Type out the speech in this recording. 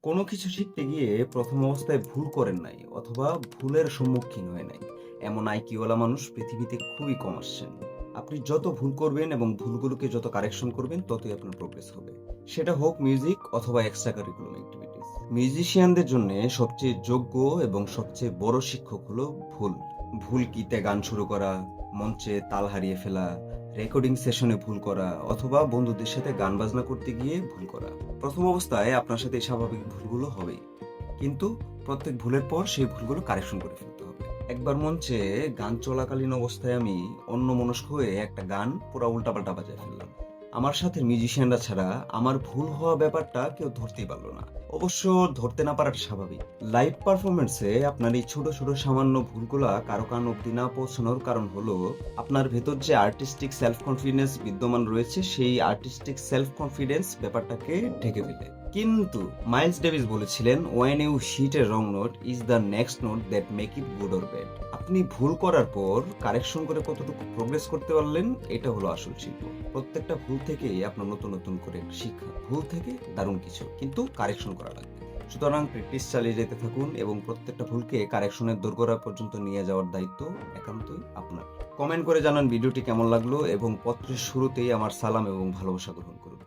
কোনো কিছু শিখতে গিয়ে প্রথম অবস্থায় ভুল করেন নাই অথবা ভুলের সম্মুখীন হয় নাই এমন আইকিউওয়ালা মানুষ পৃথিবীতে খুবই কম আসছেন। আপনি যত ভুল করবেন এবং ভুলগুলোকে যত কারেকশন করবেন ততই আপনার প্রোগ্রেস হবে। সেটা হোক মিউজিক অথবা এক্সট্রা কারিকুলাম অ্যাক্টিভিটিস। মিউজিশিয়ানদের জন্য সবচেয়ে যোগ্য এবং সবচেয়ে বড় শিক্ষক হলো ভুল। ভুল কিতে গান শুরু করা, মঞ্চে তাল হারিয়ে ফেলা, রেকর্ডিং সেশনে ভুল করা অথবা বন্ধুদের সাথে গান বাজনা করতে গিয়ে ভুল করা। প্রথম অবস্থায় আপনার সাথে এই স্বাভাবিক ভুলগুলো হবেই, কিন্তু প্রত্যেক ভুলের পর সেই ভুলগুলো কারেকশন করে ফেলতে হবে। একবার মঞ্চে গান চলাকালীন অবস্থায় আমি অন্যমনস্ক হয়ে একটা গান পুরো উল্টাপাল্টা বাজায় ফেললাম। আমার সাথে মিউজিশিয়ানরা ছাড়া আমার ভুল হওয়া ব্যাপারটা কেউ ধরতেই পারলো না। অবশ্য ধরতে না পারাটা স্বাভাবিক। লাইভ পারফরমেন্সে আপনার এই ছোট ছোট সামান্য ভুলগুলা কারো কান অব্দি না পৌঁছানোর কারণ হলো আপনার ভেতর যে আর্টিস্টিক সেলফ কনফিডেন্স বিদ্যমান রয়েছে সেই আর্টিস্টিক সেলফ কনফিডেন্স ব্যাপারটাকে ঢেকে ফেলে। কিন্তু মাইলস ডেভিস বলেছিলেন, when you hit a wrong note is the next note that make it good or bad. আপনি ভুল করার পর কারেকশন করে কতটুকু প্রোগ্রেস করতে পারলেন, এটা হলো আসল শিল্প। প্রত্যেকটা ভুল থেকে আপনার নতুন নতুন করে একটা শিক্ষা। ভুল থেকে দারুণ কিছু, কিন্তু কারেকশন করা লাগবে। সুতরাং প্র্যাকটিস চালিয়ে যেতে থাকুন এবং প্রত্যেকটা ভুলকে কারেকশনের দোরগোড়া পর্যন্ত নিয়ে যাওয়ার দায়িত্ব একান্তই আপনার। কমেন্ট করে জানান ভিডিওটি কেমন লাগলো এবং পত্রের শুরুতেই আমার সালাম এবং ভালোবাসা গ্রহণ করুন।